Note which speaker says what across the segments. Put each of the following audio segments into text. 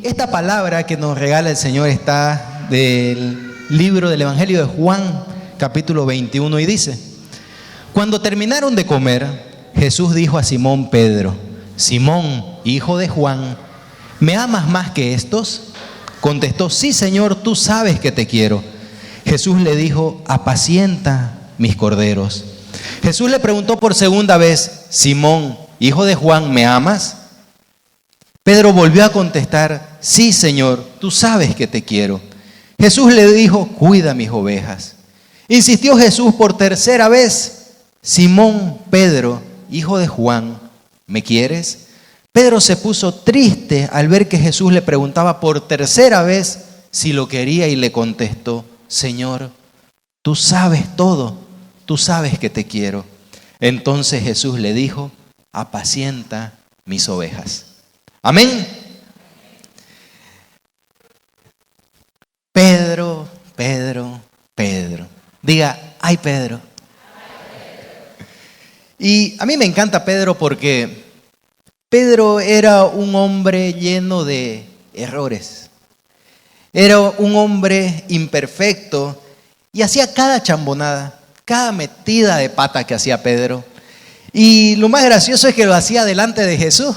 Speaker 1: Esta palabra que nos regala el Señor está del libro del Evangelio de Juan, capítulo 21, y dice: cuando terminaron de comer, Jesús dijo a Simón Pedro: Simón, hijo de Juan, ¿me amas más que estos? Contestó: sí, Señor, tú sabes que te quiero. Jesús le dijo: apacienta mis corderos. Jesús le preguntó por segunda vez: Simón, hijo de Juan, ¿me amas? Pedro volvió a contestar: sí, Señor, tú sabes que te quiero. Jesús le dijo: cuida mis ovejas. Insistió Jesús por tercera vez: Simón, Pedro, hijo de Juan, ¿me quieres? Pedro se puso triste al ver que Jesús le preguntaba por tercera vez si lo quería y le contestó: Señor, tú sabes todo, tú sabes que te quiero. Entonces Jesús le dijo: apacienta mis ovejas. Amén. Pedro, Pedro, Pedro. Diga: ay, Pedro. Y a mí me encanta Pedro porque Pedro era un hombre lleno de errores. Era un hombre imperfecto y hacía cada chambonada, cada metida de pata que hacía Pedro. Y lo más gracioso es que lo hacía delante de Jesús.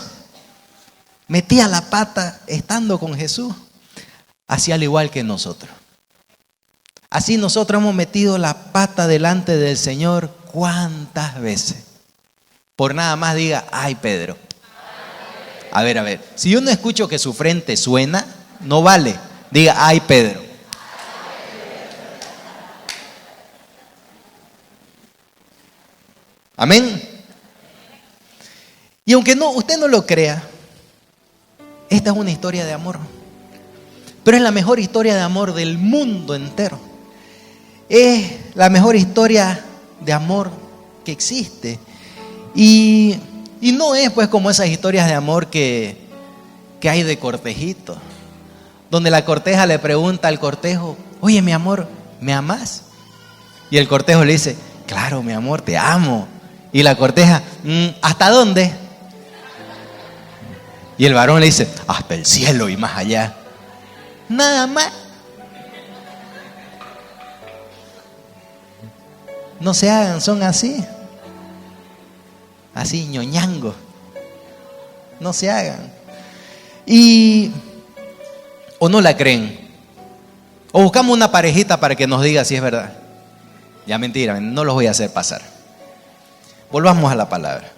Speaker 1: Metía la pata estando con Jesús. Hacía al igual que nosotros. Así nosotros hemos metido la pata delante del Señor ¿cuántas veces? Por nada más diga: ay, Pedro. A ver, si yo no escucho que su frente suena, no vale. Diga: ay, Pedro. Amén. Y aunque usted no lo crea, esta es una historia de amor. Pero es la mejor historia de amor del mundo entero. Es la mejor historia de amor que existe. Y no es pues como esas historias de amor que hay de cortejito, donde la corteja le pregunta al cortejo: oye, mi amor, ¿me amas? Y el cortejo le dice: claro, mi amor, te amo. Y la corteja: ¿hasta dónde? Y el varón le dice: hasta el cielo y más allá. Nada más. No se hagan, son así. Así, ñoñango. No se hagan. O no la creen. O buscamos una parejita para que nos diga si es verdad. Ya mentira, no los voy a hacer pasar. Volvamos a la palabra.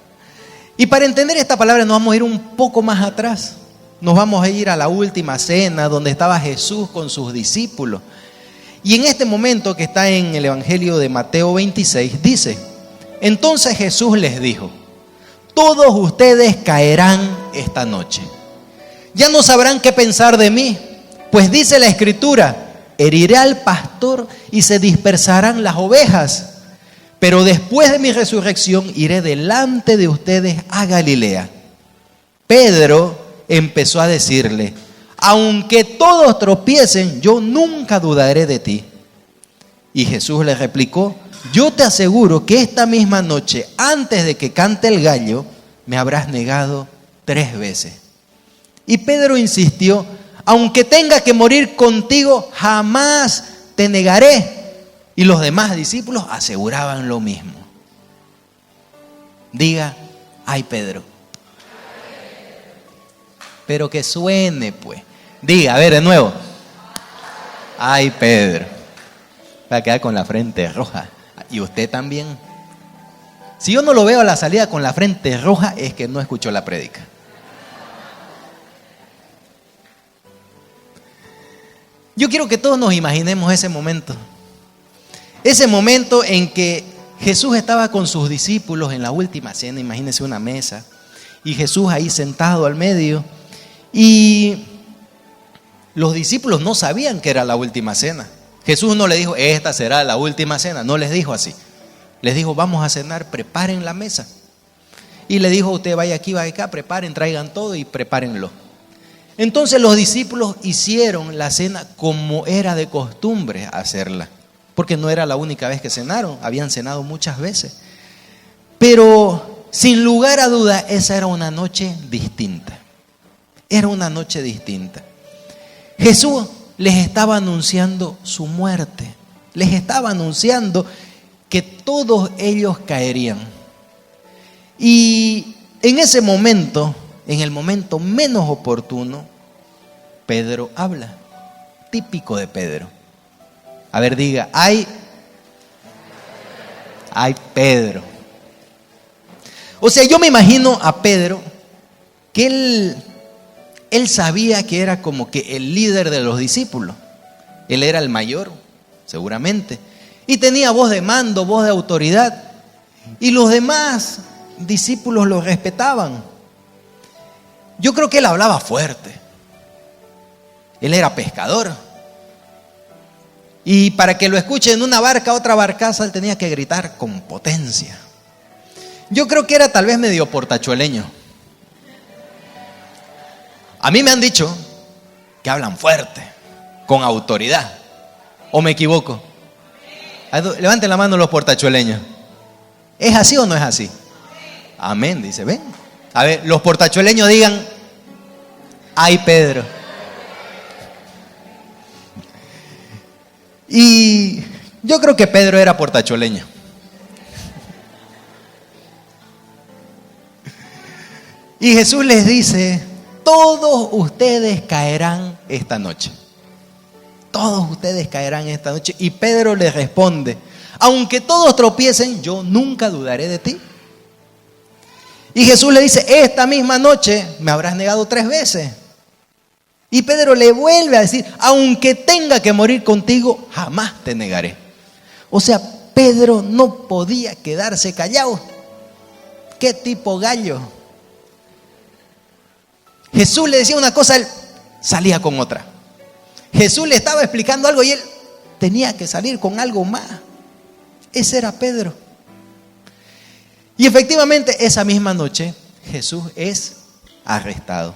Speaker 1: Y para entender esta palabra nos vamos a ir un poco más atrás. Nos vamos a ir a la última cena donde estaba Jesús con sus discípulos. Y en este momento que está en el Evangelio de Mateo 26 dice: entonces Jesús les dijo: todos ustedes caerán esta noche. Ya no sabrán qué pensar de mí, pues dice la Escritura: heriré al pastor y se dispersarán las ovejas. Pero después de mi resurrección iré delante de ustedes a Galilea. Pedro empezó a decirle: aunque todos tropiecen, yo nunca dudaré de ti. Y Jesús le replicó: yo te aseguro que esta misma noche, antes de que cante el gallo, me habrás negado 3 veces. Y Pedro insistió: aunque tenga que morir contigo, jamás te negaré. Y los demás discípulos aseguraban lo mismo. Diga: ay, Pedro. Pero que suene pues. Diga, a ver de nuevo: ay, Pedro. Va a quedar con la frente roja. Y usted también. Si yo no lo veo a la salida con la frente roja, es que no escuchó la prédica. Yo quiero que todos nos imaginemos ese momento. Ese momento en que Jesús estaba con sus discípulos en la última cena. Imagínense una mesa y Jesús ahí sentado al medio. Y los discípulos no sabían que era la última cena. Jesús no le dijo: esta será la última cena. No les dijo así. Les dijo: vamos a cenar, preparen la mesa. Y le dijo: usted vaya aquí, vaya acá, preparen, traigan todo y prepárenlo. Entonces los discípulos hicieron la cena como era de costumbre hacerla. Porque no era la única vez que cenaron, habían cenado muchas veces. Pero sin lugar a duda, esa era una noche distinta. Era una noche distinta. Jesús les estaba anunciando su muerte. Les estaba anunciando que todos ellos caerían. Y en ese momento, en el momento menos oportuno, Pedro habla. Típico de Pedro. A ver, diga, ay Pedro. O sea, yo me imagino a Pedro que él sabía que era como que el líder de los discípulos. Él era el mayor, seguramente. Y tenía voz de mando, voz de autoridad. Y los demás discípulos lo respetaban. Yo creo que él hablaba fuerte. Él era pescador. Y para que lo escuchen en una barca, otra barcaza, él tenía que gritar con potencia. Yo creo que era tal vez medio portachueleño. A mí me han dicho que hablan fuerte, con autoridad. ¿O me equivoco? Levanten la mano los portachueleños. ¿Es así o no es así? Amén, dice, ven. A ver, los portachueleños digan, ay Pedro. Y yo creo que Pedro era portachueleño. Y Jesús les dice, todos ustedes caerán esta noche. Todos ustedes caerán esta noche. Y Pedro les responde, aunque todos tropiecen, yo nunca dudaré de ti. Y Jesús le dice, esta misma noche me habrás negado 3 veces. Y Pedro le vuelve a decir, aunque tenga que morir contigo, jamás te negaré. O sea, Pedro no podía quedarse callado. ¿Qué tipo gallo? Jesús le decía una cosa, él salía con otra. Jesús le estaba explicando algo y él tenía que salir con algo más. Ese era Pedro. Y efectivamente esa misma noche Jesús es arrestado.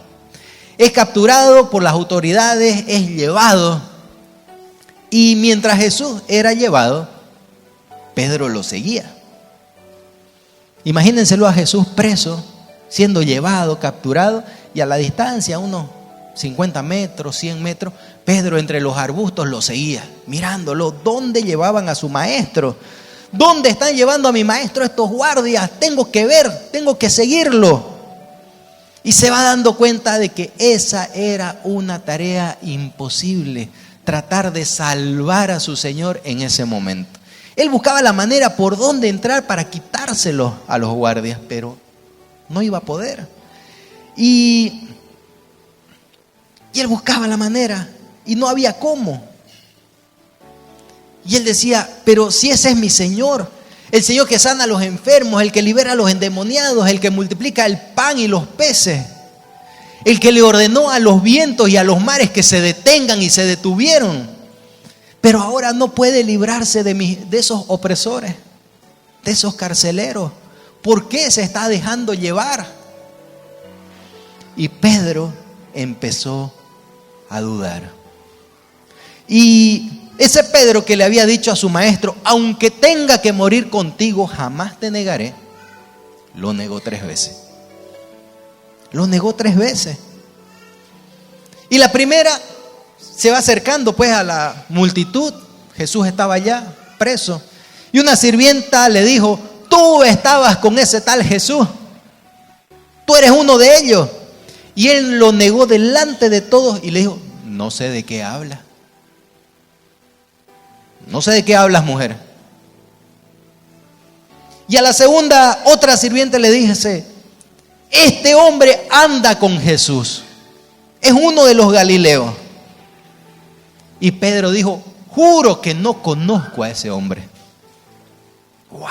Speaker 1: Es capturado por las autoridades, es llevado. Y mientras Jesús era llevado, Pedro lo seguía. Imagínenselo a Jesús preso, siendo llevado, capturado, y a la distancia, unos 50 metros, 100 metros, Pedro entre los arbustos lo seguía, mirándolo. ¿Dónde llevaban a su maestro? ¿Dónde están llevando a mi maestro estos guardias? Tengo que ver, tengo que seguirlo. Y se va dando cuenta de que esa era una tarea imposible, tratar de salvar a su Señor en ese momento. Él buscaba la manera por dónde entrar para quitárselo a los guardias, pero no iba a poder. Y él buscaba la manera y no había cómo. Y él decía, pero si ese es mi Señor, el Señor que sana a los enfermos, el que libera a los endemoniados, el que multiplica el pan y los peces, el que le ordenó a los vientos y a los mares que se detengan y se detuvieron, pero ahora no puede librarse de esos opresores, de esos carceleros. ¿Por qué se está dejando llevar? Y Pedro empezó a dudar. Y ese Pedro que le había dicho a su maestro, aunque tenga que morir contigo, jamás te negaré, lo negó 3 veces. Lo negó 3 veces. Y la primera se va acercando pues a la multitud. Jesús estaba allá preso. Y una sirvienta le dijo, tú estabas con ese tal Jesús. Tú eres uno de ellos. Y él lo negó delante de todos y le dijo, no sé de qué habla. No sé de qué hablas, mujer. Y a la segunda, otra sirviente le dice, este hombre anda con Jesús. Es uno de los Galileos. Y Pedro dijo, juro que no conozco a ese hombre. ¡Wow!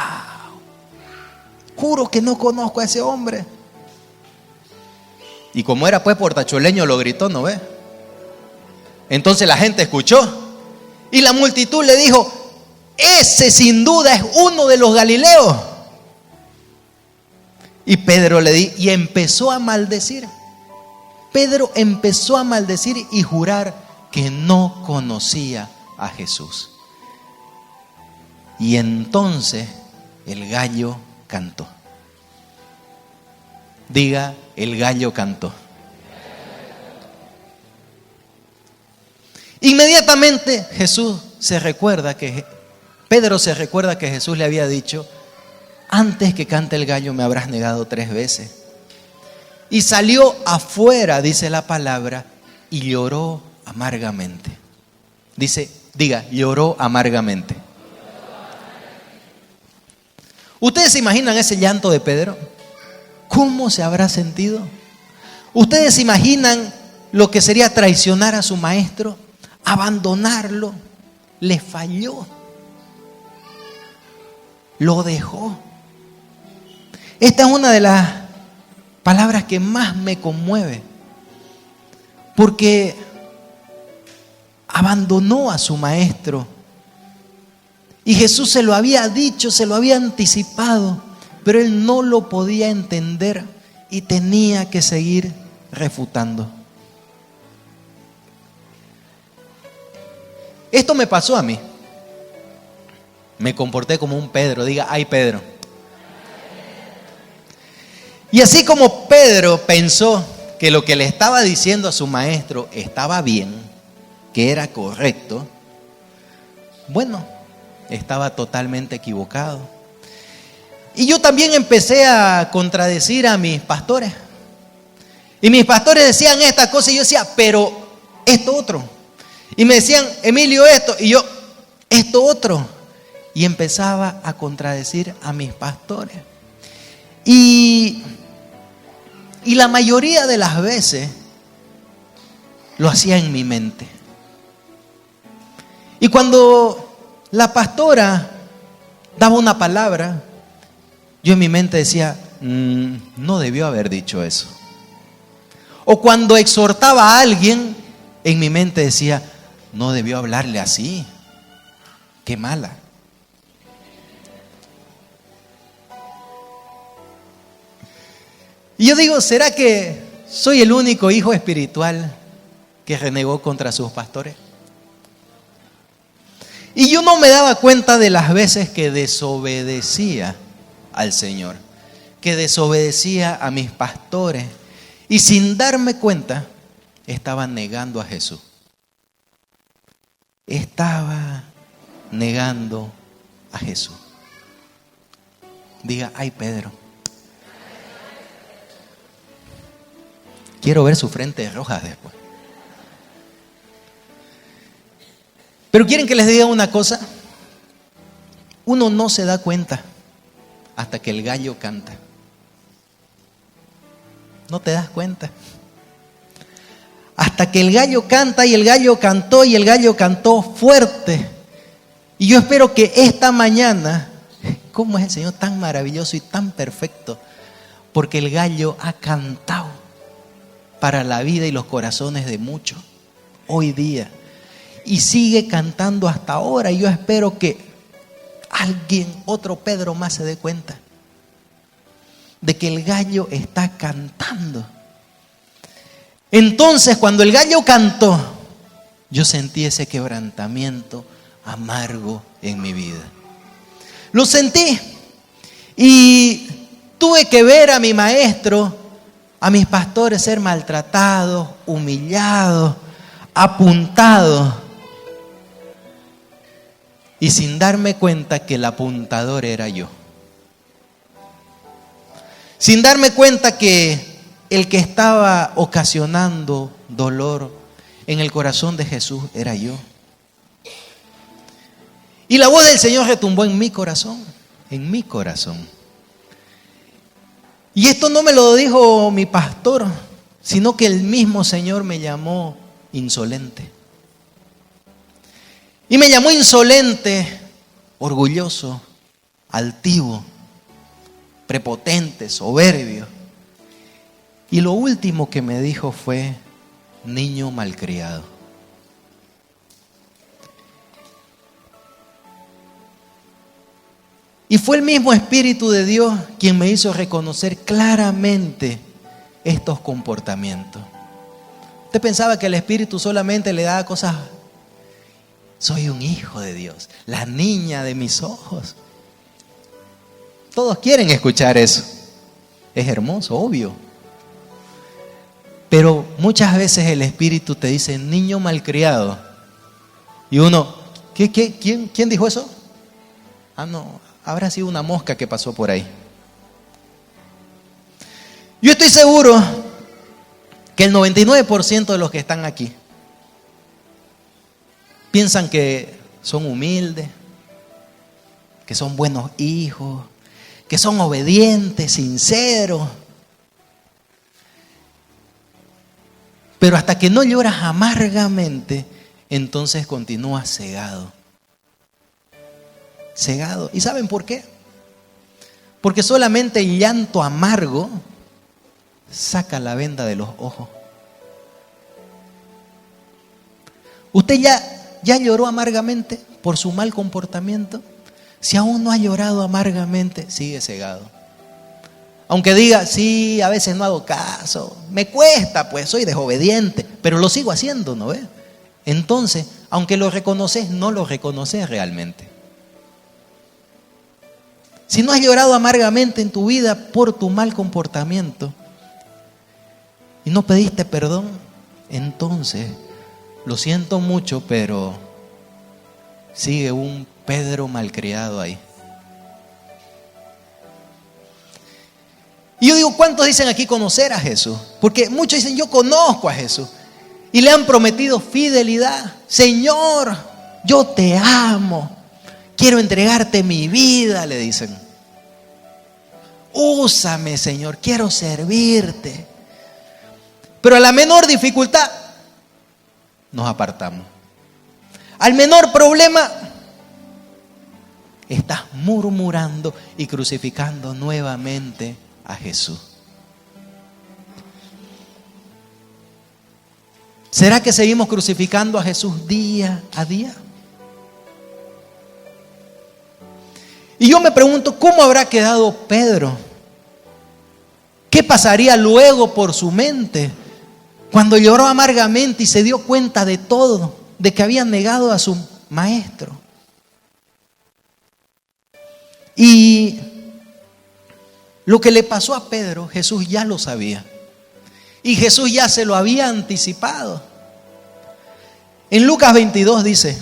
Speaker 1: Juro que no conozco a ese hombre. Y como era pues portachueleño, lo gritó, ¿no ve? Entonces la gente escuchó. Y la multitud le dijo, ese sin duda es uno de los Galileos. Y Pedro y empezó a maldecir. Pedro empezó a maldecir y jurar que no conocía a Jesús. Y entonces el gallo cantó. Diga, el gallo cantó. Inmediatamente Pedro se recuerda que Jesús le había dicho: antes que cante el gallo me habrás negado 3 veces. Y salió afuera, dice la palabra, y lloró amargamente. Diga, lloró amargamente. ¿Ustedes se imaginan ese llanto de Pedro? ¿Cómo se habrá sentido? ¿Ustedes se imaginan lo que sería traicionar a su maestro? Abandonarlo. Le falló. Lo dejó. Esta es una de las palabras que más me conmueve, porque abandonó a su maestro. Y Jesús se lo había dicho, se lo había anticipado, pero él no lo podía entender y tenía que seguir refutando. Esto me pasó a mí. Me comporté como un Pedro. Diga, ay Pedro. Y así como Pedro pensó que lo que le estaba diciendo a su maestro estaba bien, que era correcto, bueno, estaba totalmente equivocado. Y yo también empecé a contradecir a mis pastores. Y mis pastores decían esta cosa y yo decía, pero esto otro. Y me decían, Emilio, esto. Y yo, esto otro. Y empezaba a contradecir a mis pastores. Y la mayoría de las veces lo hacía en mi mente. Y cuando la pastora daba una palabra, yo en mi mente decía, no debió haber dicho eso. O cuando exhortaba a alguien, en mi mente decía, no debió hablarle así. Qué mala. Y yo digo, ¿será que soy el único hijo espiritual que renegó contra sus pastores? Y yo no me daba cuenta de las veces que desobedecía al Señor, que desobedecía a mis pastores, y sin darme cuenta estaba negando a Jesús. Estaba negando a Jesús. Diga, ay Pedro. Quiero ver su frente roja después. Pero ¿quieren que les diga una cosa? Uno no se da cuenta hasta que el gallo canta. No te das cuenta. Hasta que el gallo canta, y el gallo cantó, y el gallo cantó fuerte. Y yo espero que esta mañana, ¿cómo es el Señor tan maravilloso y tan perfecto? Porque el gallo ha cantado para la vida y los corazones de muchos hoy día. Y sigue cantando hasta ahora. Y yo espero que alguien, otro Pedro más, se dé cuenta de que el gallo está cantando. Entonces, cuando el gallo cantó, yo sentí ese quebrantamiento amargo en mi vida. Lo sentí. Y tuve que ver a mi maestro, a mis pastores ser maltratados, humillados, apuntados. Y sin darme cuenta que el apuntador era yo. Sin darme cuenta que el que estaba ocasionando dolor en el corazón de Jesús era yo. Y la voz del Señor retumbó en mi corazón, en mi corazón. Y esto no me lo dijo mi pastor, sino que el mismo Señor me llamó insolente. Y me llamó insolente, orgulloso, altivo, prepotente, soberbio. Y lo último que me dijo fue, niño malcriado. Y fue el mismo Espíritu de Dios quien me hizo reconocer claramente estos comportamientos. Usted pensaba que el Espíritu solamente le daba cosas. Soy un hijo de Dios, la niña de mis ojos. Todos quieren escuchar eso. Es hermoso, obvio. Pero muchas veces el Espíritu te dice, niño malcriado, Y uno, ¿quién dijo eso? Ah, no, habrá sido una mosca que pasó por ahí. Yo estoy seguro que el 99% de los que están aquí piensan que son humildes, que son buenos hijos, que son obedientes, sinceros. Pero hasta que no lloras amargamente, entonces continúas cegado. Cegado. ¿Y saben por qué? Porque solamente el llanto amargo saca la venda de los ojos. ¿Usted ya lloró amargamente por su mal comportamiento? Si aún no ha llorado amargamente, sigue cegado. Aunque diga, sí, a veces no hago caso, me cuesta, pues soy desobediente, pero lo sigo haciendo, ¿no ves? Entonces, aunque lo reconoces, no lo reconoces realmente. Si no has llorado amargamente en tu vida por tu mal comportamiento y no pediste perdón, entonces, lo siento mucho, pero sigue un Pedro malcriado ahí. Y yo digo, ¿cuántos dicen aquí conocer a Jesús? Porque muchos dicen, yo conozco a Jesús. Y le han prometido fidelidad. Señor, yo te amo. Quiero entregarte mi vida, le dicen. Úsame, Señor, quiero servirte. Pero a la menor dificultad, nos apartamos. Al menor problema, estás murmurando y crucificando nuevamente a Jesús. ¿Será que seguimos crucificando a Jesús día a día? Y yo me pregunto, ¿cómo habrá quedado Pedro? ¿Qué pasaría luego por su mente cuando lloró amargamente y se dio cuenta de todo, de que había negado a su maestro? Y lo que le pasó a Pedro, Jesús ya lo sabía. Y Jesús ya se lo había anticipado. En Lucas 22 dice,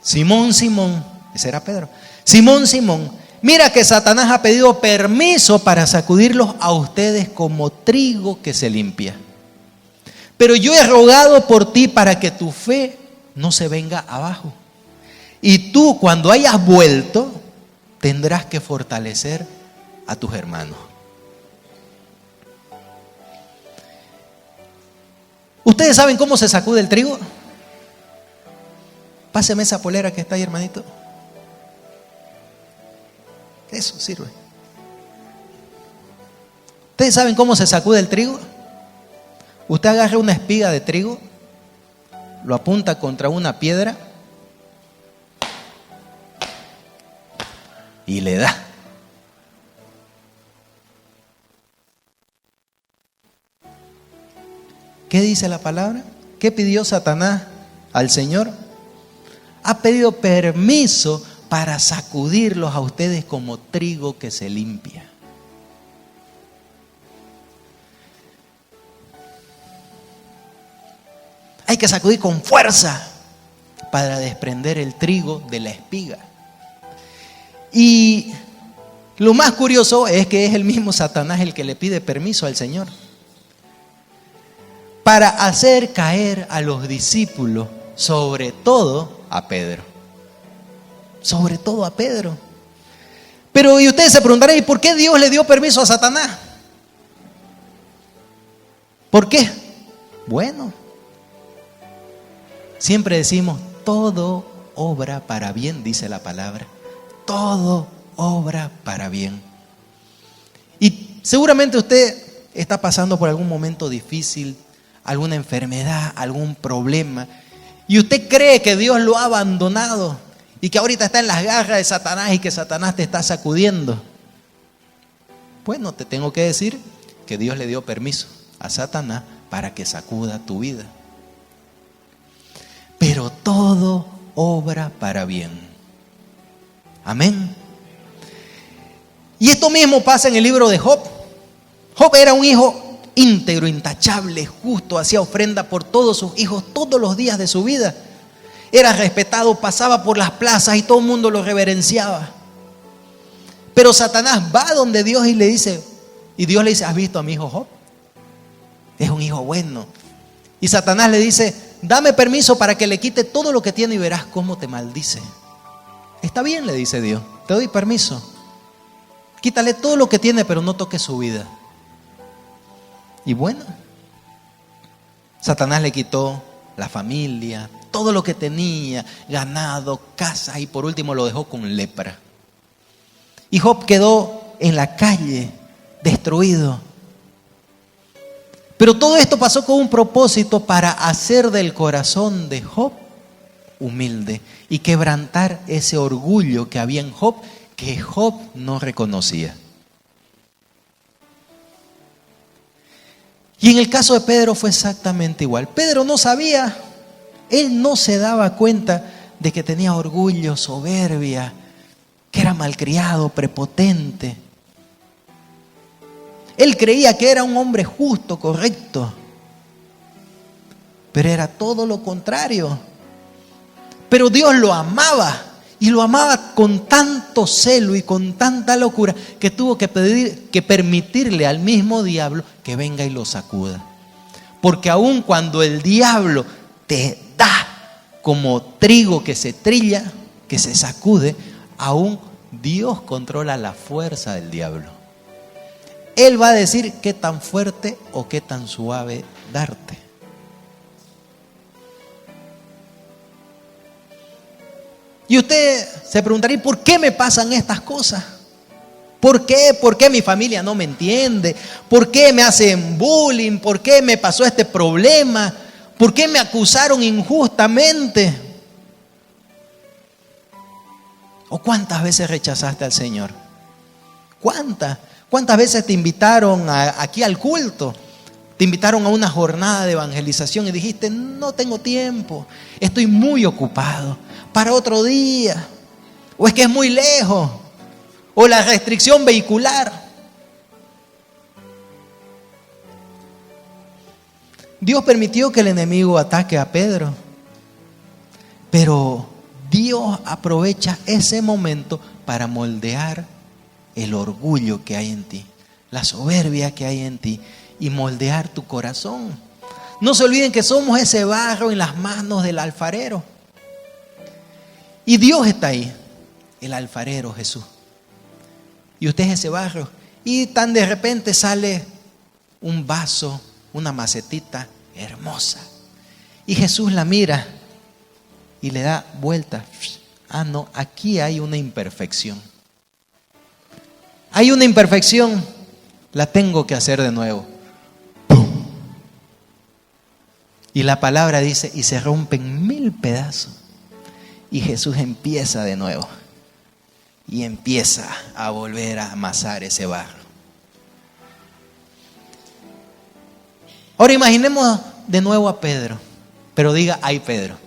Speaker 1: Simón, Simón, ese era Pedro. Simón, Simón, mira que Satanás ha pedido permiso para sacudirlos a ustedes como trigo que se limpia. Pero yo he rogado por ti para que tu fe no se venga abajo. Y tú, cuando hayas vuelto, tendrás que fortalecer a tus hermanos. ¿Ustedes saben cómo se sacude el trigo? Páseme esa polera que está ahí, hermanito. Eso sirve. ¿Ustedes saben cómo se sacude el trigo? Usted agarra una espiga de trigo, lo apunta contra una piedra y le da. ¿Qué dice la palabra? ¿Qué pidió Satanás al Señor? Ha pedido permiso para sacudirlos a ustedes como trigo que se limpia. Hay que sacudir con fuerza para desprender el trigo de la espiga. Y lo más curioso es que es el mismo Satanás el que le pide permiso al Señor para hacer caer a los discípulos, sobre todo a Pedro. Sobre todo a Pedro. Pero y ustedes se preguntarán, ¿y por qué Dios le dio permiso a Satanás? ¿Por qué? Bueno, siempre decimos, todo obra para bien, dice la palabra. Todo obra para bien. Y seguramente usted está pasando por algún momento difícil, alguna enfermedad, algún problema, y usted cree que Dios lo ha abandonado y que ahorita está en las garras de Satanás y que Satanás te está sacudiendo. Bueno, te tengo que decir que Dios le dio permiso a Satanás para que sacuda tu vida. Pero todo obra para bien. Amén. Y esto mismo pasa en el libro de Job. Job era un hijo íntegro, intachable, justo, hacía ofrenda por todos sus hijos todos los días de su vida. era respetado, pasaba por las plazas y todo el mundo lo reverenciaba. Pero Satanás va donde Dios y le dice, y Dios le dice, ¿has visto a mi hijo Job? Es un hijo bueno. Y Satanás le dice, dame permiso para que le quite todo lo que tiene y verás cómo te maldice. Está bien, le dice Dios, te doy permiso. Quítale todo lo que tiene, pero no toques su vida. Y bueno, Satanás le quitó la familia, todo lo que tenía, ganado, casa, y por último lo dejó con lepra. Y Job quedó en la calle, destruido. Pero todo esto pasó con un propósito, para hacer del corazón de Job humilde y quebrantar ese orgullo que había en Job, que Job no reconocía. Y en el caso de Pedro fue exactamente igual. Pedro no sabía, él no se daba cuenta de que tenía orgullo, soberbia, que era malcriado, prepotente. Él creía que era un hombre justo, correcto, pero era todo lo contrario. Pero Dios lo amaba, y lo amaba con tanto celo y con tanta locura, que tuvo que permitirle al mismo diablo que venga y lo sacuda. Porque aun cuando el diablo te da como trigo que se trilla, que se sacude, aún Dios controla la fuerza del diablo. Él va a decir qué tan fuerte o qué tan suave darte. Y usted se preguntaría, ¿por qué me pasan estas cosas? ¿Por qué? ¿Por qué mi familia no me entiende? ¿Por qué me hacen bullying? ¿Por qué me pasó este problema? ¿Por qué me acusaron injustamente? ¿O cuántas veces rechazaste al Señor? ¿Cuántas veces te invitaron aquí al culto? Te invitaron a una jornada de evangelización y dijiste, no tengo tiempo, estoy muy ocupado, para otro día. O es que es muy lejos. O la restricción vehicular. Dios permitió que el enemigo ataque a Pedro. Pero Dios aprovecha ese momento para moldear el orgullo que hay en ti, la soberbia que hay en ti, y moldear tu corazón. No se olviden que somos ese barro en las manos del alfarero. Y Dios está ahí, el alfarero Jesús. Y usted es ese barro. Y tan de repente sale un vaso, una macetita hermosa. Y Jesús la mira y le da vuelta. Ah, no, aquí hay una imperfección. Hay una imperfección, la tengo que hacer de nuevo. ¡Pum! Y la palabra dice, y se rompen 1000 pedazos. Y Jesús empieza de nuevo. Y empieza a volver a amasar ese barro. Ahora imaginemos de nuevo a Pedro. Pero diga, ay Pedro.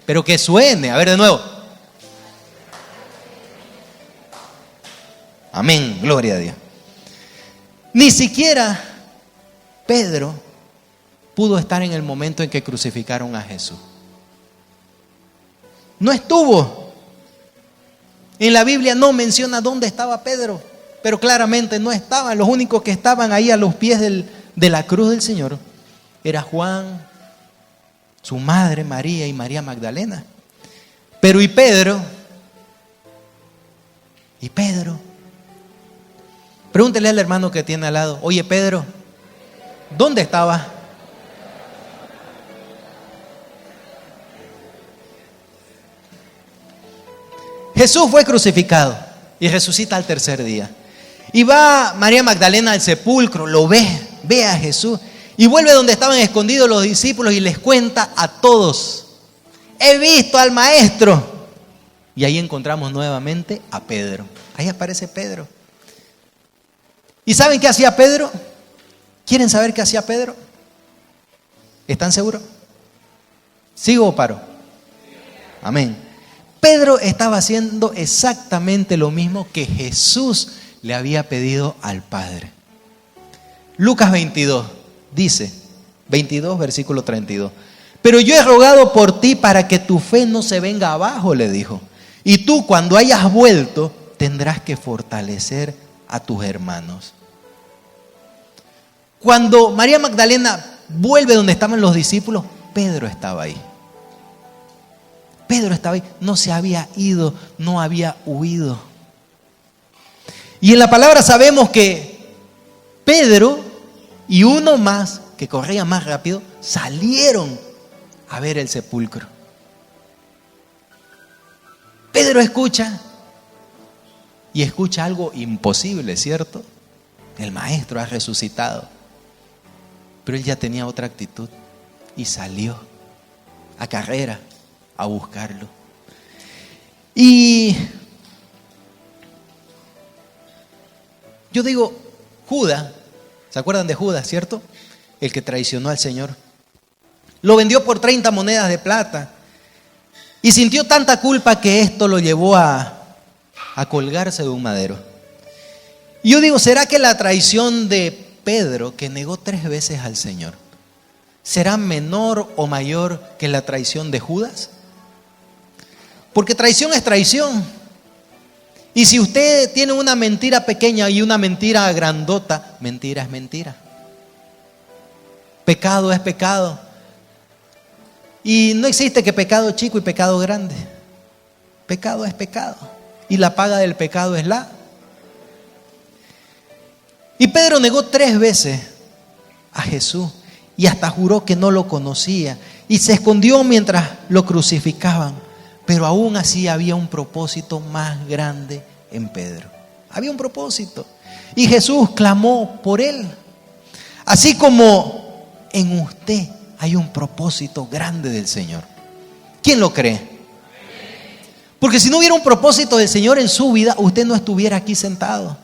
Speaker 1: Pero que suene, a ver de nuevo. Amén, gloria a Dios. Ni siquiera Pedro pudo estar en el momento en que crucificaron a Jesús. No estuvo. En la Biblia no menciona dónde estaba Pedro, pero claramente no estaban. Los únicos que estaban ahí a los pies de la cruz del Señor era Juan, su madre María y María Magdalena. Pero ¿y Pedro? ¿Y Pedro? Pregúntele al hermano que tiene al lado, oye Pedro, ¿dónde estaba? Jesús fue crucificado y resucita al tercer día. Y va María Magdalena al sepulcro, lo ve a Jesús y vuelve donde estaban escondidos los discípulos y les cuenta a todos, he visto al maestro. Y ahí encontramos nuevamente a Pedro. Ahí aparece Pedro. ¿Y saben qué hacía Pedro? ¿Quieren saber qué hacía Pedro? ¿Están seguros? ¿Sigo o paro? Amén. Pedro estaba haciendo exactamente lo mismo que Jesús le había pedido al Padre. Lucas 22 dice, 22 versículo 32. Pero yo he rogado por ti para que tu fe no se venga abajo, le dijo. Y tú, cuando hayas vuelto, tendrás que fortalecer a tus hermanos. Cuando María Magdalena vuelve donde estaban los discípulos, Pedro estaba ahí. Pedro estaba ahí, no se había ido, no había huido. Y en la palabra sabemos que Pedro y uno más, que corría más rápido, salieron a ver el sepulcro. Pedro escucha, y escucha algo imposible, ¿cierto? El maestro ha resucitado. Pero él ya tenía otra actitud y salió a carrera a buscarlo. Y yo digo, Judas, ¿se acuerdan de Judas, cierto? El que traicionó al Señor. Lo vendió por 30 monedas de plata y sintió tanta culpa que esto lo llevó a colgarse de un madero. Y yo digo, ¿será que la traición de Pedro, que negó 3 veces al Señor, será menor o mayor que la traición de Judas? Porque traición es traición. Y si usted tiene una mentira pequeña y una mentira grandota, mentira es mentira. Pecado es pecado. Y no existe que pecado chico y pecado grande. Pecado es pecado. Y la paga del pecado es la. Y Pedro negó 3 veces a Jesús y hasta juró que no lo conocía y se escondió mientras lo crucificaban. Pero aún así había un propósito más grande en Pedro. Había un propósito. Y Jesús clamó por él. Así como en usted hay un propósito grande del Señor. ¿Quién lo cree? Porque si no hubiera un propósito del Señor en su vida, usted no estuviera aquí sentado.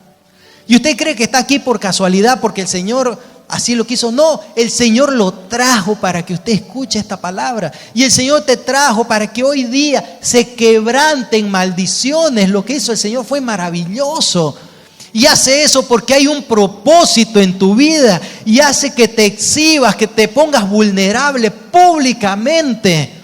Speaker 1: Y usted cree que está aquí por casualidad, porque el Señor así lo quiso. No, el Señor lo trajo para que usted escuche esta palabra. Y el Señor te trajo para que hoy día se quebranten maldiciones. Lo que hizo el Señor fue maravilloso. Y hace eso porque hay un propósito en tu vida. Y hace que te exhibas, que te pongas vulnerable públicamente.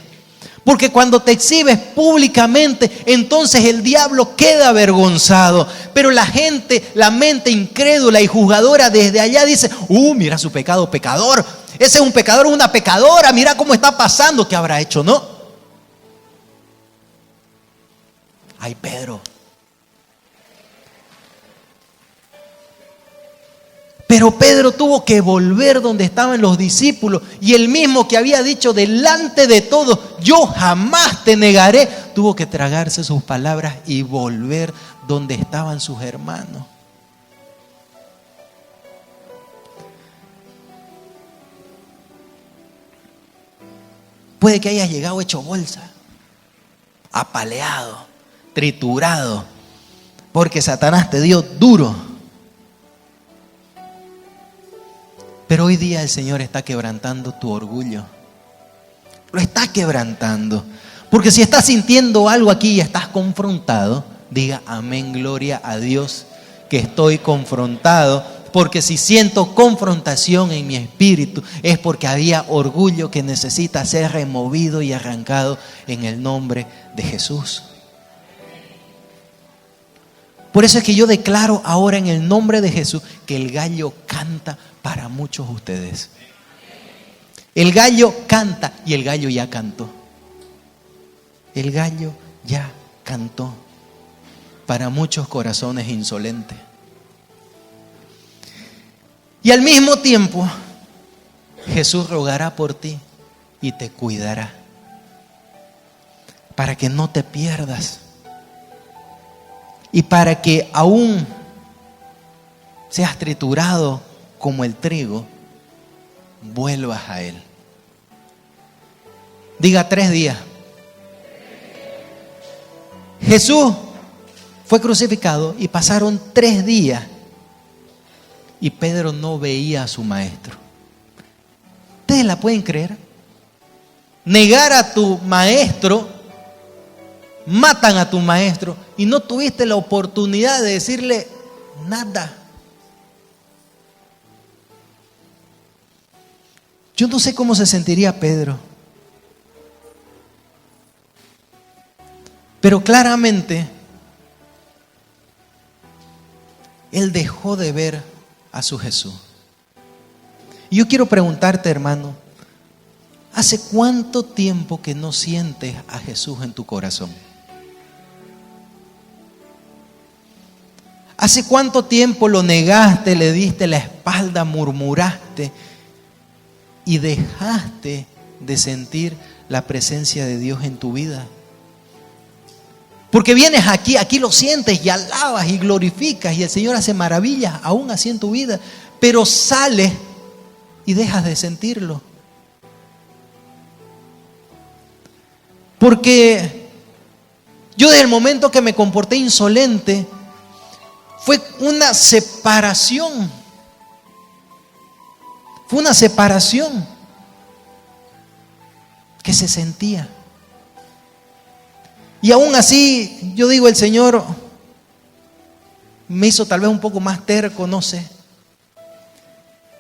Speaker 1: Porque cuando te exhibes públicamente, entonces el diablo queda avergonzado. Pero la gente, la mente incrédula y juzgadora desde allá dice, mira su pecado, pecador. Ese es un pecador, una pecadora, mira cómo está pasando, ¿qué habrá hecho? No. Ay, Pedro. Pero Pedro tuvo que volver donde estaban los discípulos y el mismo que había dicho delante de todos, yo jamás te negaré, tuvo que tragarse sus palabras y volver donde estaban sus hermanos. Puede que hayas llegado hecho bolsa, apaleado, triturado, porque Satanás te dio duro. Pero hoy día el Señor está quebrantando tu orgullo. Lo está quebrantando. Porque si estás sintiendo algo aquí y estás confrontado, diga amén, gloria a Dios, que estoy confrontado. Porque si siento confrontación en mi espíritu, es porque había orgullo que necesita ser removido y arrancado en el nombre de Jesús. Por eso es que yo declaro ahora en el nombre de Jesús que el gallo canta para muchos de ustedes. El gallo canta y el gallo ya cantó. El gallo ya cantó para muchos corazones insolentes. Y al mismo tiempo, Jesús rogará por ti y te cuidará para que no te pierdas. Y para que aún seas triturado como el trigo, vuelvas a Él. Diga 3 días. Jesús fue crucificado y pasaron 3 días y Pedro no veía a su maestro. ¿Ustedes la pueden creer? Negar a tu maestro, matan a tu maestro y no tuviste la oportunidad de decirle nada. Yo no sé cómo se sentiría Pedro. Pero claramente, él dejó de ver a su Jesús. Y yo quiero preguntarte, hermano, ¿hace cuánto tiempo que no sientes a Jesús en tu corazón? ¿Hace cuánto tiempo lo negaste, le diste la espalda, murmuraste y dejaste de sentir la presencia de Dios en tu vida? Porque vienes aquí lo sientes y alabas y glorificas y el Señor hace maravillas aún así en tu vida, pero sales y dejas de sentirlo. Porque yo desde el momento que me comporté insolente, fue una separación. Fue una separación que se sentía. Y aún así, yo digo, el Señor me hizo tal vez un poco más terco, no sé.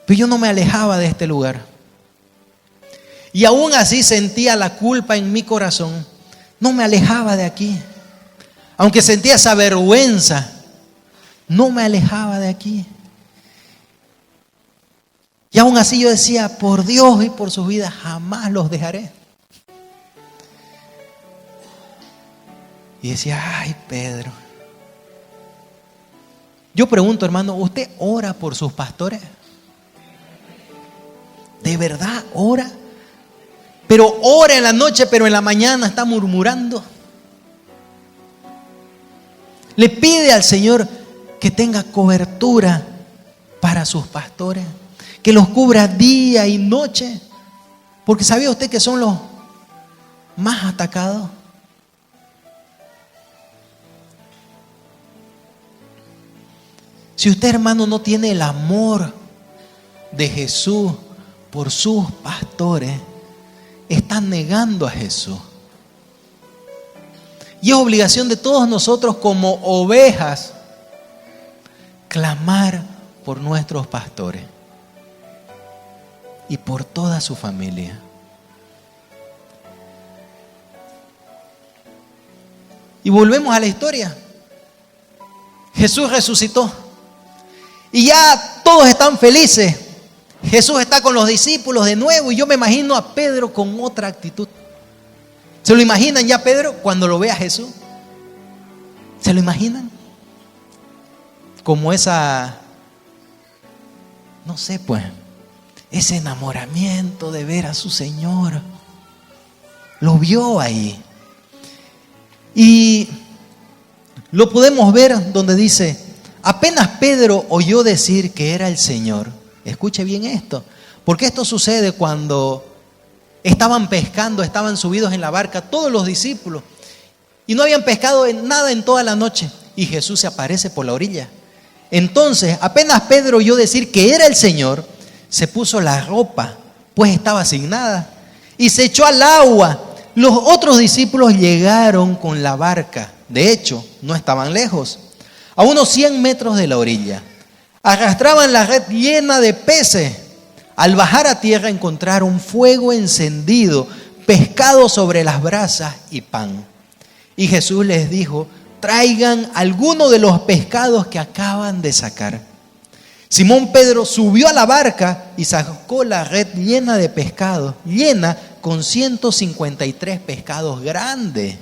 Speaker 1: Pero yo no me alejaba de este lugar. Y aún así sentía la culpa en mi corazón. No me alejaba de aquí. Aunque sentía esa vergüenza, no me alejaba de aquí. Y aún así yo decía, por Dios y por sus vidas jamás los dejaré. Y decía, ay, Pedro. Yo pregunto, hermano, ¿usted ora por sus pastores? ¿De verdad ora? Pero ora en la noche, pero en la mañana está murmurando. Le pide al Señor que tenga cobertura para sus pastores, que los cubra día y noche, porque ¿sabía usted que son los más atacados? Si usted, hermano, no tiene el amor de Jesús por sus pastores, está negando a Jesús. Y es obligación de todos nosotros como ovejas clamar por nuestros pastores y por toda su familia. Y volvemos a la historia. Jesús resucitó y ya todos están felices. Jesús está con los discípulos de nuevo y yo me imagino a Pedro con otra actitud. ¿Se lo imaginan ya Pedro cuando lo ve a Jesús? ¿Se lo imaginan? Como esa, no sé pues, ese enamoramiento de ver a su Señor. Lo vio ahí. Y lo podemos ver donde dice, apenas Pedro oyó decir que era el Señor. Escuche bien esto, porque esto sucede cuando estaban pescando, estaban subidos en la barca todos los discípulos y no habían pescado nada en toda la noche y Jesús se aparece por la orilla. Entonces, apenas Pedro oyó decir que era el Señor, se puso la ropa, pues estaba sin nada, y se echó al agua. Los otros discípulos llegaron con la barca, de hecho, no estaban lejos, a unos 100 metros de la orilla. Arrastraban la red llena de peces. Al bajar a tierra encontraron fuego encendido, pescado sobre las brasas y pan. Y Jesús les dijo, traigan alguno de los pescados que acaban de sacar. Simón Pedro subió a la barca y sacó la red llena de pescado, llena con 153 pescados grandes.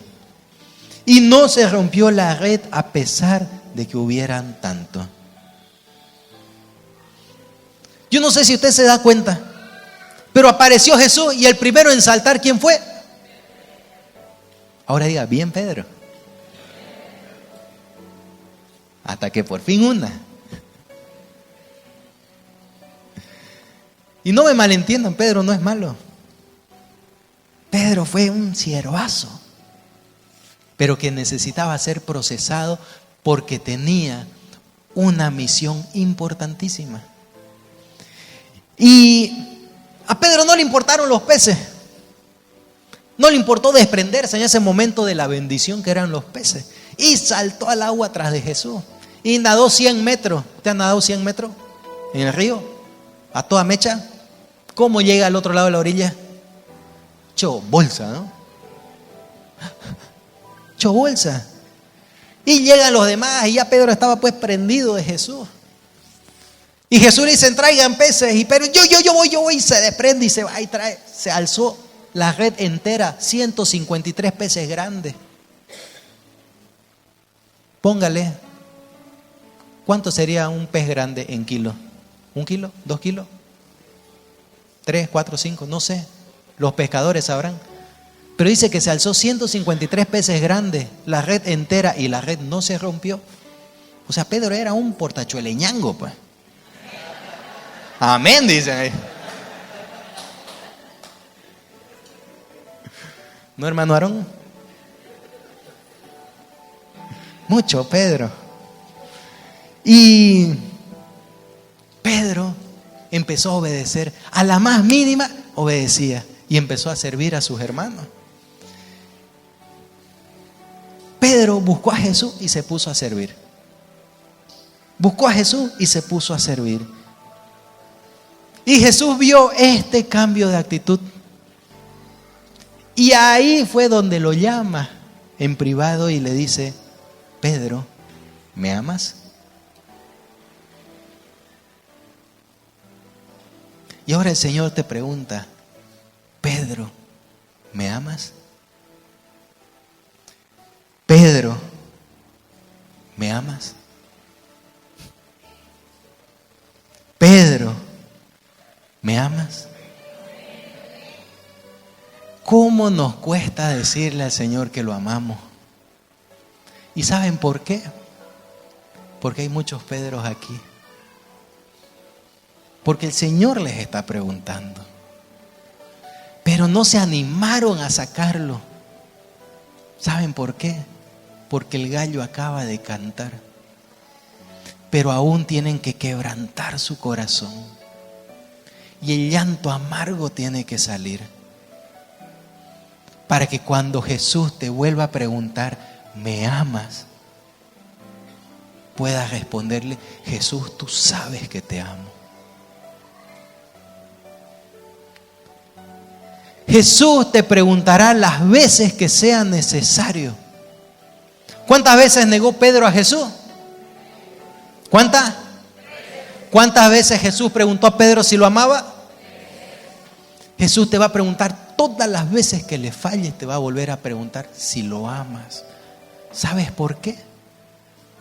Speaker 1: Y no se rompió la red a pesar de que hubieran tanto. Yo no sé si usted se da cuenta, pero apareció Jesús y el primero en saltar, ¿quién fue? Ahora diga, bien Pedro. Hasta que por fin una. Y no me malentiendan, Pedro no es malo. Pedro fue un siervazo, pero que necesitaba ser procesado porque tenía una misión importantísima. Y a Pedro no le importaron los peces. No le importó desprenderse en ese momento de la bendición que eran los peces. Y saltó al agua tras de Jesús. Y nadó 100 metros. ¿Usted ha nadado 100 metros en el río? A toda mecha. ¿Cómo llega al otro lado de la orilla? Bolsa, ¿no? 8 bolsas. Y llegan los demás y ya Pedro estaba pues prendido de Jesús. Y Jesús le dice, traigan peces. Y Pedro, yo voy. Y se desprende y se va y trae. Se alzó la red entera, 153 peces grandes. Póngale, ¿cuánto sería un pez grande en kilo? ¿1 kilo? ¿2 kilos? 3, 4, 5, no sé. Los pescadores sabrán. Pero dice que se alzó 153 peces grandes, la red entera, y la red no se rompió. O sea, Pedro era un portachueleñango, pues. Amén, dicen ahí. ¿No, hermano Aarón? Mucho, Pedro. Y Pedro empezó a obedecer. A la más mínima obedecía. Y empezó a servir a sus hermanos. Pedro buscó a Jesús y se puso a servir. Buscó a Jesús y se puso a servir. Y Jesús vio este cambio de actitud. Y ahí fue donde lo llama en privado y le dice, Pedro, ¿me amas? Y ahora el Señor te pregunta, Pedro, ¿me amas? Pedro, ¿me amas? Pedro, ¿me amas? ¿Cómo nos cuesta decirle al Señor que lo amamos? ¿Y saben por qué? Porque hay muchos Pedros aquí. Porque el Señor les está preguntando. Pero no se animaron a sacarlo. ¿Saben por qué? Porque el gallo acaba de cantar. Pero aún tienen que quebrantar su corazón. Y el llanto amargo tiene que salir. Para que cuando Jesús te vuelva a preguntar, ¿me amas? Puedas responderle, Jesús, tú sabes que te amo. Jesús te preguntará las veces que sea necesario. ¿Cuántas veces negó Pedro a Jesús? ¿Cuántas? ¿Cuántas veces Jesús preguntó a Pedro si lo amaba? Jesús te va a preguntar todas las veces que le falles, te va a volver a preguntar si lo amas. ¿Sabes por qué?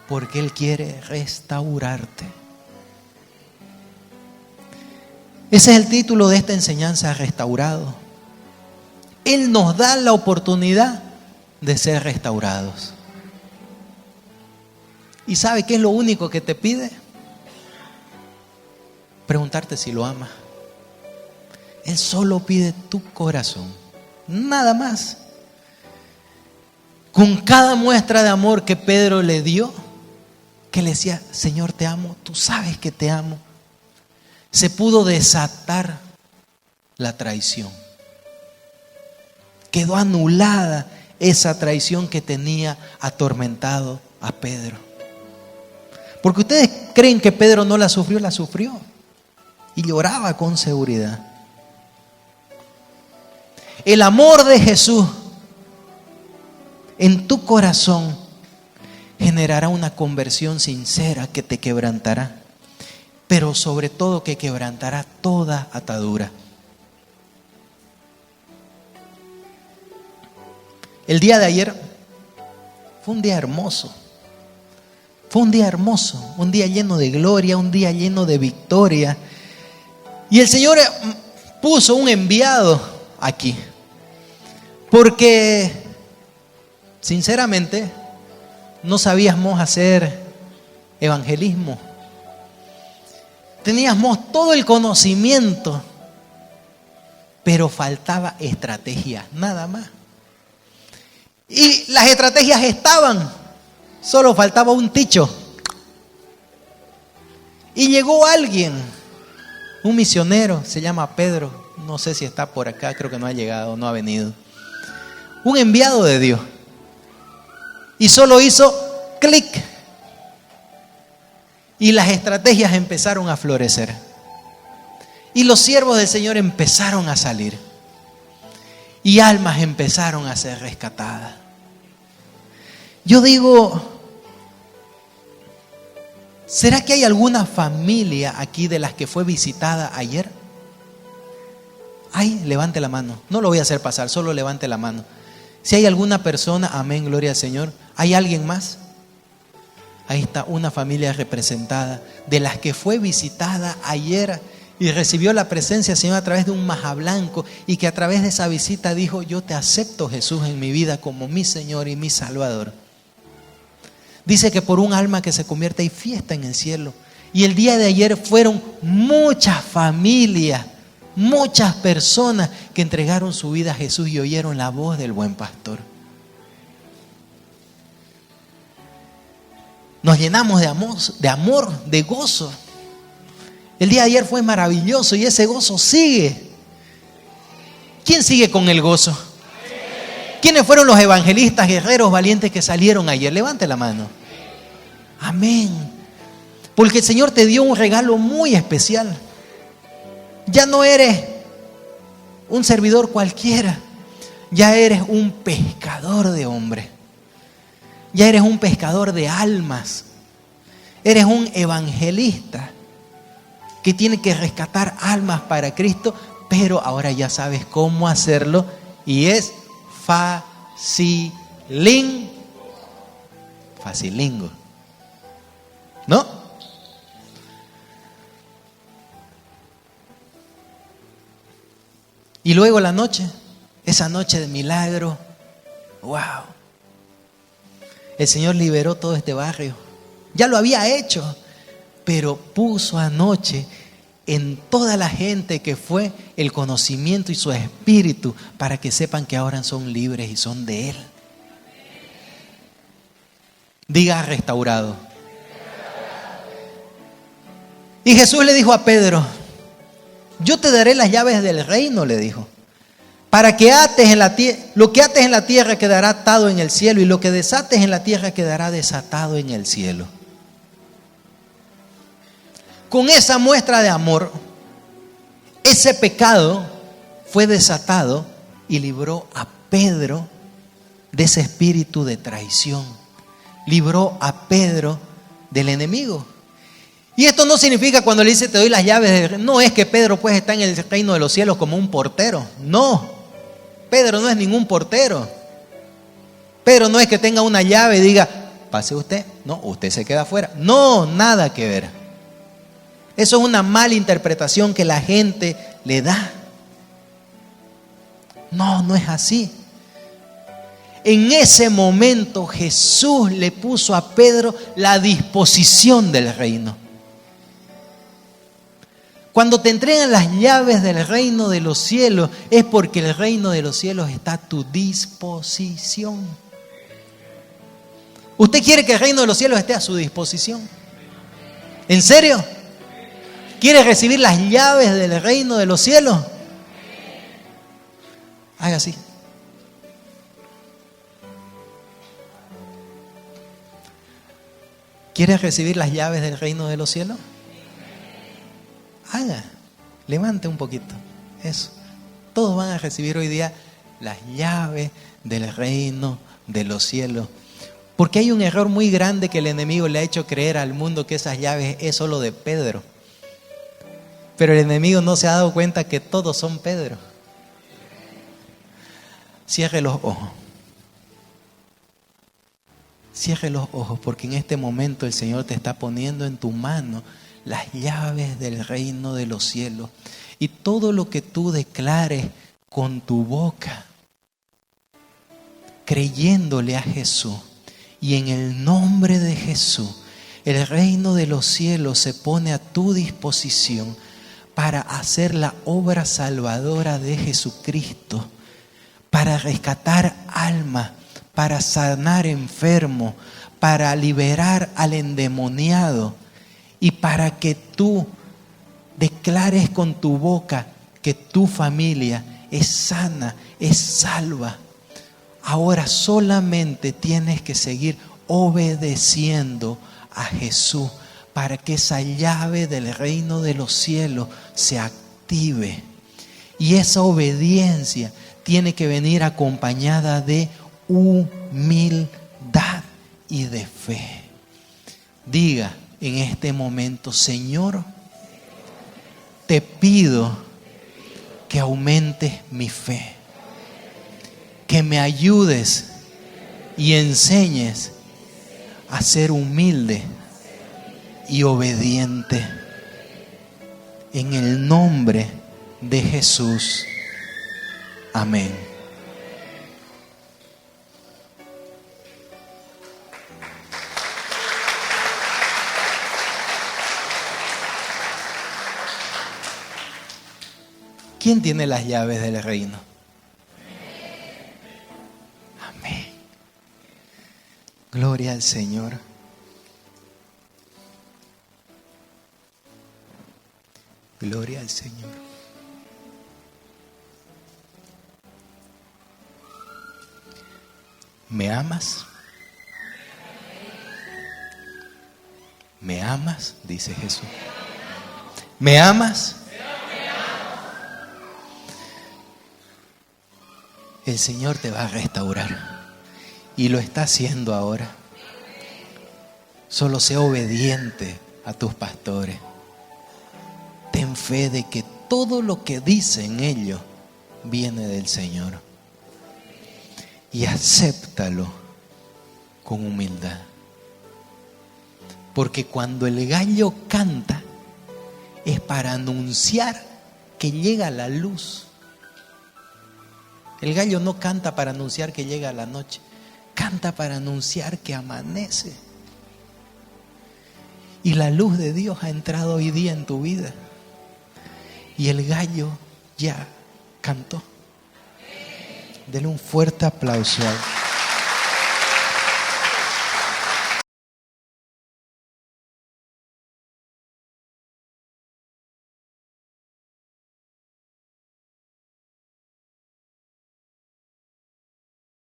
Speaker 1: Porque Él quiere restaurarte. Ese es el título de esta enseñanza, restaurado. Él nos da la oportunidad de ser restaurados. ¿Y sabe qué es lo único que te pide? Preguntarte si lo amas. Él solo pide tu corazón, nada más. Con cada muestra de amor que Pedro le dio, que le decía, Señor, te amo, tú sabes que te amo, se pudo desatar la traición. Quedó anulada esa traición que tenía atormentado a Pedro. Porque ustedes creen que Pedro no la sufrió, la sufrió. Y lloraba con seguridad. El amor de Jesús en tu corazón generará una conversión sincera que te quebrantará. Pero sobre todo que quebrantará toda atadura. El día de ayer fue un día hermoso. Fue un día hermoso, un día lleno de gloria, un día lleno de victoria. Y el Señor puso un enviado aquí. Porque, sinceramente, no sabíamos hacer evangelismo. Teníamos todo el conocimiento, pero faltaba estrategia, nada más. Y las estrategias estaban, solo faltaba un ticho. Y llegó alguien, un misionero, se llama Pedro, no sé si está por acá, creo que no ha llegado, no ha venido. Un enviado de Dios. Y solo hizo clic. Y las estrategias empezaron a florecer. Y los siervos del Señor empezaron a salir. Y almas empezaron a ser rescatadas. Yo digo, ¿será que hay alguna familia aquí de las que fue visitada ayer? Ay, levante la mano. No lo voy a hacer pasar, solo levante la mano. Si hay alguna persona, amén, gloria al Señor. ¿Hay alguien más? Ahí está una familia representada de las que fue visitada ayer y recibió la presencia del Señor a través de un maja blanco, y que a través de esa visita dijo: yo te acepto, Jesús, en mi vida como mi Señor y mi Salvador. Dice que por un alma que se convierte hay fiesta en el cielo. Y el día de ayer fueron muchas familias, muchas personas que entregaron su vida a Jesús y oyeron la voz del buen pastor. Nos llenamos de amor, de gozo. El día de ayer fue maravilloso y ese gozo sigue. ¿Quién sigue con el gozo? ¿Quiénes fueron los evangelistas, guerreros, valientes que salieron ayer? Levante la mano. Amén. Porque el Señor te dio un regalo muy especial. Ya no eres un servidor cualquiera. Ya eres un pescador de hombres. Ya eres un pescador de almas. Eres un evangelista que tiene que rescatar almas para Cristo, pero ahora ya sabes cómo hacerlo y es facilingo. ¿No? Y luego la noche, esa noche de milagro, wow. El Señor liberó todo este barrio. Ya lo había hecho, pero puso anoche en toda la gente que fue el conocimiento y su espíritu para que sepan que ahora son libres y son de Él. Diga: restaurado. Y Jesús le dijo a Pedro: yo te daré las llaves del reino, le dijo, para que ates en la tierra, lo que ates en la tierra quedará atado en el cielo, y lo que desates en la tierra quedará desatado en el cielo. Con esa muestra de amor, ese pecado fue desatado y libró a Pedro de ese espíritu de traición. Libró a Pedro del enemigo. Y esto no significa cuando le dice te doy las llaves, no es que Pedro pues está en el reino de los cielos como un portero. No, Pedro no es ningún portero. Pedro no es que tenga una llave y diga pase usted. No, usted se queda afuera. No, nada que ver. Eso es una mala interpretación que la gente le da. No, no es así. En ese momento Jesús le puso a Pedro la disposición del reino. Cuando te entregan las llaves del reino de los cielos, es porque el reino de los cielos está a tu disposición. ¿Usted quiere que el reino de los cielos esté a su disposición? ¿En serio? ¿Quiere recibir las llaves del reino de los cielos? Haga así. ¿Quiere recibir las llaves del reino de los cielos? Haga, levante un poquito. Eso. Todos van a recibir hoy día las llaves del reino de los cielos. Porque hay un error muy grande que el enemigo le ha hecho creer al mundo, que esas llaves es solo de Pedro. Pero el enemigo no se ha dado cuenta que todos son Pedro. Cierre los ojos. Cierre los ojos, porque en este momento el Señor te está poniendo en tu mano las llaves del reino de los cielos. Y todo lo que tú declares con tu boca, creyéndole a Jesús, y en el nombre de Jesús, el reino de los cielos se pone a tu disposición para hacer la obra salvadora de Jesucristo, para rescatar almas, para sanar enfermos, para liberar al endemoniado, y para que tú declares con tu boca que tu familia es sana, es salva. Ahora solamente tienes que seguir obedeciendo a Jesús para que esa llave del reino de los cielos se active. Y esa obediencia tiene que venir acompañada de humildad. y de fe. Diga en este momento: Señor, te pido que aumentes mi fe, que me ayudes y enseñes a ser humilde y obediente. En el nombre de Jesús. Amén. ¿Quién tiene las llaves del reino? Amén. Gloria al Señor. Gloria al Señor. ¿Me amas? ¿Me amas? Dice Jesús. ¿Me amas? El Señor te va a restaurar y lo está haciendo ahora. Solo sé obediente a tus pastores. Ten fe de que todo lo que dicen ellos viene del Señor. Y acéptalo con humildad. Porque cuando el gallo canta es para anunciar que llega la luz. El gallo no canta para anunciar que llega la noche. Canta para anunciar que amanece. Y la luz de Dios ha entrado hoy día en tu vida. Y el gallo ya cantó. Denle un fuerte aplauso a él.